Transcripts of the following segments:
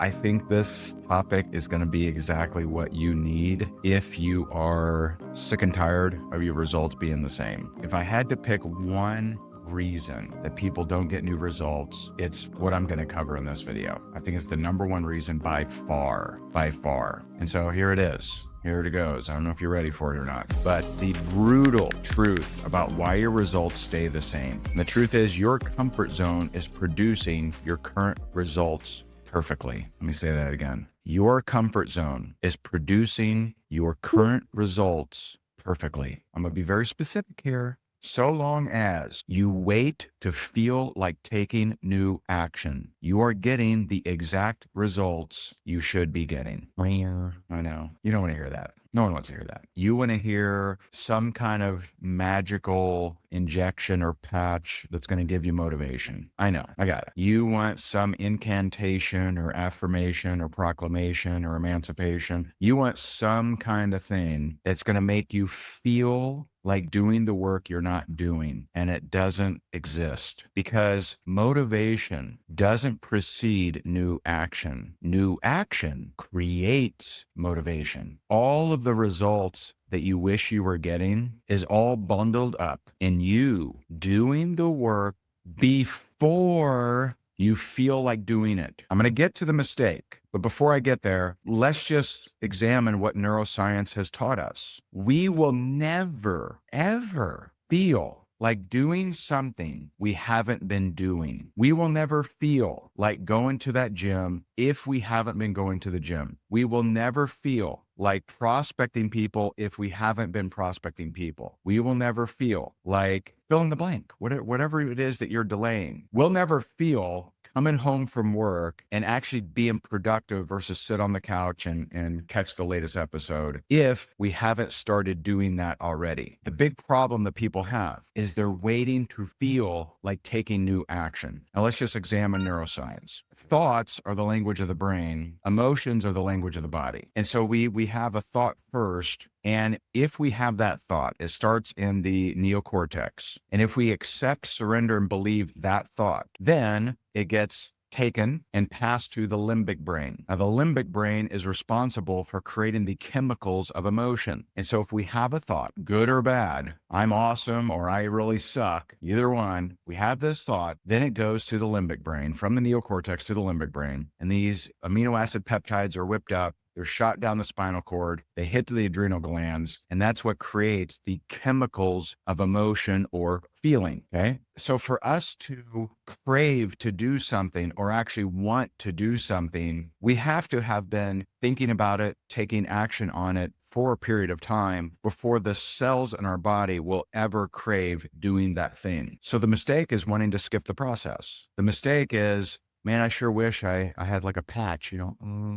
I think this topic is going to be exactly what you need if you are sick and tired of your results being the same. If I had to pick one reason that people don't get new results, it's what I'm going to cover in this video. I think it's the number one reason by far. And so here it is. Here it goes. I don't know if you're ready for it or not, but the brutal truth about why your results stay the same. And the truth is your comfort zone is producing your current results perfectly. Let me say that again. Your comfort zone is producing your current results perfectly. I'm going to be very specific here. So long as you wait to feel like taking new action, you are getting the exact results you should be getting. I know. You don't want to hear that. No one wants to hear that. You want to hear some kind of magical injection or patch that's going to give you motivation. I know. I got it. You want some incantation or affirmation or proclamation or emancipation. You want some kind of thing that's going to make you feel like doing the work you're not doing, and it doesn't exist because motivation doesn't precede new action. New action creates motivation. All of the results that you wish you were getting is all bundled up in you doing the work before you feel like doing it. I'm going to get to the mistake, but before I get there, let's just examine what neuroscience has taught us. We will never, ever feel like doing something we haven't been doing. We will never feel like going to that gym if we haven't been going to the gym. We will never feel like prospecting people if we haven't been prospecting people. We will never feel like fill in the blank, whatever it is that you're delaying. We'll never feel coming home from work and actually being productive versus sit on the couch and catch the latest episode if we haven't started doing that already. The big problem that people have is they're waiting to feel like taking new action. Now let's just examine neuroscience. Thoughts are the language of the brain. Emotions are the language of the body. And so we have a thought first. And if we have that thought, it starts in the neocortex. And if we accept, surrender, and believe that thought, then it gets taken and passed to the limbic brain. Now, the limbic brain is responsible for creating the chemicals of emotion. And so if we have a thought, good or bad, I'm awesome or I really suck, either one, we have this thought, then it goes to the limbic brain, from the neocortex to the limbic brain. And these amino acid peptides are whipped up. They're shot down the spinal cord. They hit the adrenal glands, and that's what creates the chemicals of emotion or feeling. Okay. So for us to crave to do something or actually want to do something, we have to have been thinking about it, taking action on it for a period of time before the cells in our body will ever crave doing that thing. So the mistake is wanting to skip the process. The mistake is, man, I sure wish I had like a patch,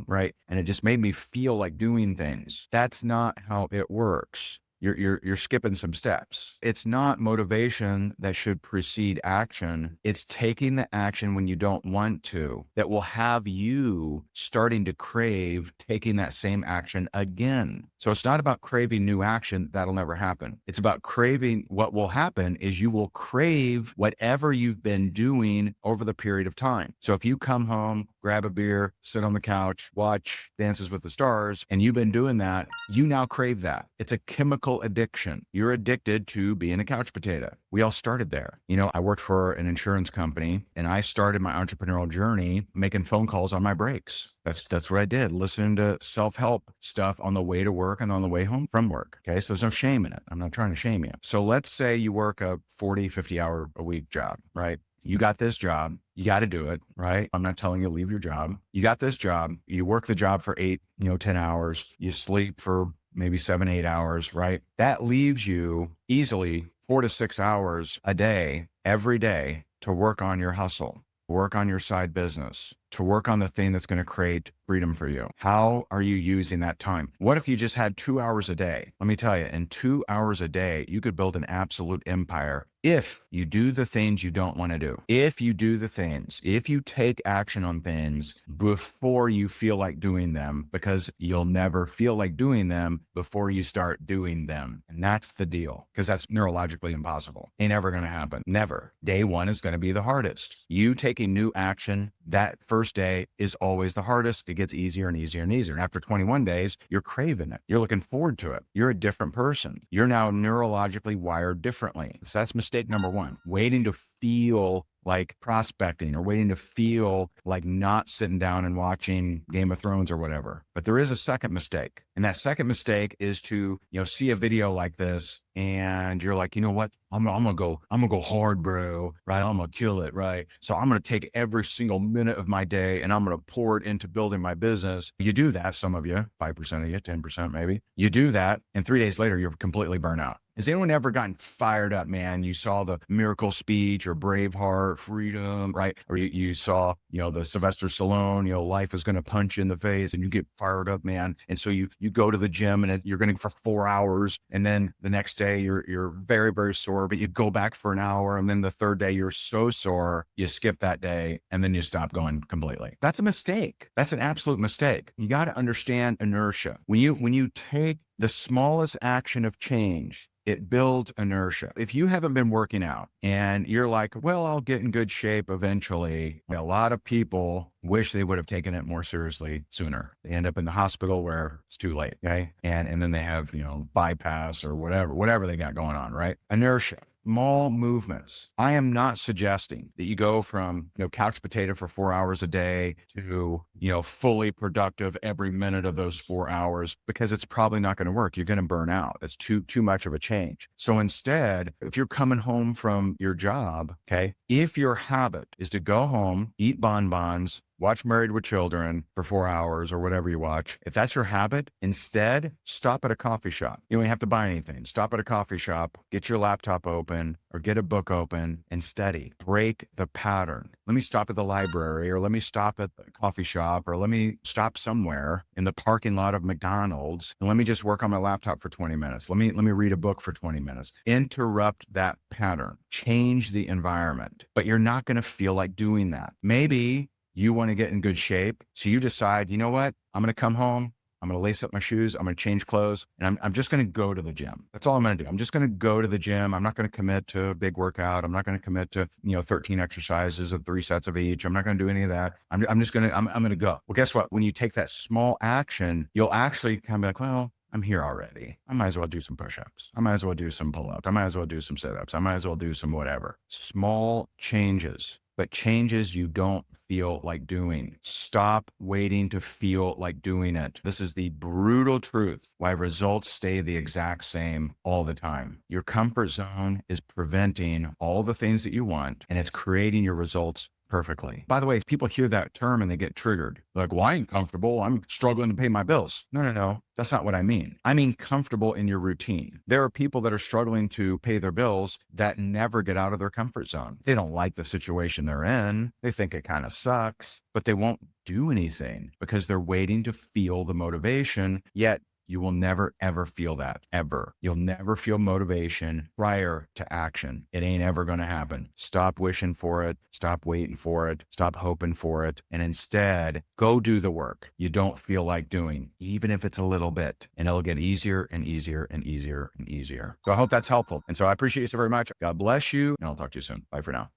right? And it just made me feel like doing things. That's not how it works. You're skipping some steps. It's not motivation that should precede action. It's taking the action when you don't want to that will have you starting to crave taking that same action again. So it's not about craving new action. That'll never happen. It's about craving. What will happen is you will crave whatever you've been doing over the period of time. So if you come home, grab a beer, sit on the couch, watch Dances with the Stars, and you've been doing that, you now crave that. It's a chemical addiction. You're addicted to being a couch potato. We all started there. I worked for an insurance company and I started my entrepreneurial journey making phone calls on my breaks. That's what I did, listening to self-help stuff on the way to work and on the way home from work. Okay. So there's no shame in it. I'm not trying to shame you. So let's say you work a 40, 50 hour a week job, right? You got this job. You got to do it, right? I'm not telling you leave your job. You got this job. You work the job for 8, 10 hours. You sleep for maybe 7, 8 hours, right? That leaves you easily 4 to 6 hours a day, every day, to work on your hustle, work on your side business, to work on the thing that's going to create freedom for you. How are you using that time? What if you just had 2 hours a day? Let me tell you, in 2 hours a day, you could build an absolute empire If you do the things you don't want to do, if you do the things, if you take action on things before you feel like doing them, because you'll never feel like doing them before you start doing them. And that's the deal, because that's neurologically impossible. Ain't ever going to happen. Never. Day one is going to be the hardest. You taking new action, that first day is always the hardest. It gets easier and easier and easier. And after 21 days, you're craving it. You're looking forward to it. You're a different person. You're now neurologically wired differently. So that's mistake number one, waiting to feel like prospecting or waiting to feel like not sitting down and watching Game of Thrones or whatever. But there is a second mistake. And that second mistake is to, see a video like this and you're like, you know what? I'm gonna go hard, bro. Right? I'm gonna kill it. Right? So I'm gonna take every single minute of my day and I'm gonna pour it into building my business. You do that, some of you, 5% of you, 10% maybe. You do that, and 3 days later, you're completely burnt out. Has anyone ever gotten fired up, man? You saw the Miracle Speech or Braveheart, Freedom, right? Or you saw, the Sylvester Stallone, life is going to punch you in the face and you get fired up, man. And so you go to the gym and you're going for 4 hours. And then the next day you're very, very sore, but you go back for an hour. And then the third day you're so sore, you skip that day and then you stop going completely. That's a mistake. That's an absolute mistake. You got to understand inertia. When you take the smallest action of change, it builds inertia. If you haven't been working out and you're like, well, I'll get in good shape eventually. A lot of people wish they would have taken it more seriously sooner. They end up in the hospital where it's too late. Okay. And then they have, bypass or whatever they got going on, right? Inertia. Small movements. I am not suggesting that you go from, couch potato for 4 hours a day to, fully productive every minute of those 4 hours, because it's probably not going to work. You're going to burn out. It's too much of a change. So instead, if you're coming home from your job, okay, if your habit is to go home, eat bonbons, watch Married with Children for 4 hours or whatever you watch. If that's your habit, instead, stop at a coffee shop. You don't have to buy anything. Stop at a coffee shop, get your laptop open or get a book open and study. Break the pattern. Let me stop at the library, or let me stop at the coffee shop, or let me stop somewhere in the parking lot of McDonald's and let me just work on my laptop for 20 minutes. Let me read a book for 20 minutes. Interrupt that pattern. Change the environment. But you're not going to feel like doing that. Maybe you want to get in good shape. So you decide, you know what? I'm going to come home. I'm going to lace up my shoes. I'm going to change clothes, and I'm just going to go to the gym. That's all I'm going to do. I'm just going to go to the gym. I'm not going to commit to a big workout. I'm not going to commit to, 13 exercises of 3 sets of each. I'm not going to do any of that. I'm going to go. Well, guess what? When you take that small action, you'll actually kind of be like, well, I'm here already. I might as well do some push-ups. I might as well do some pull-ups. I might as well do some sit-ups. I might as well do some whatever. Small changes, but changes you don't feel like doing. Stop waiting to feel like doing it. This is the brutal truth why results stay the exact same all the time. Your comfort zone is preventing all the things that you want, and it's creating your results perfectly. By the way, if people hear that term and they get triggered, like, well, I ain't comfortable. I'm struggling to pay my bills. No. That's not what I mean. I mean comfortable in your routine. There are people that are struggling to pay their bills that never get out of their comfort zone. They don't like the situation they're in. They think it kind of sucks, but they won't do anything because they're waiting to feel the motivation. Yet you will never, ever feel that, ever. You'll never feel motivation prior to action. It ain't ever going to happen. Stop wishing for it. Stop waiting for it. Stop hoping for it. And instead, go do the work you don't feel like doing, even if it's a little bit. And it'll get easier and easier and easier and easier. So I hope that's helpful. And so I appreciate you so very much. God bless you. And I'll talk to you soon. Bye for now.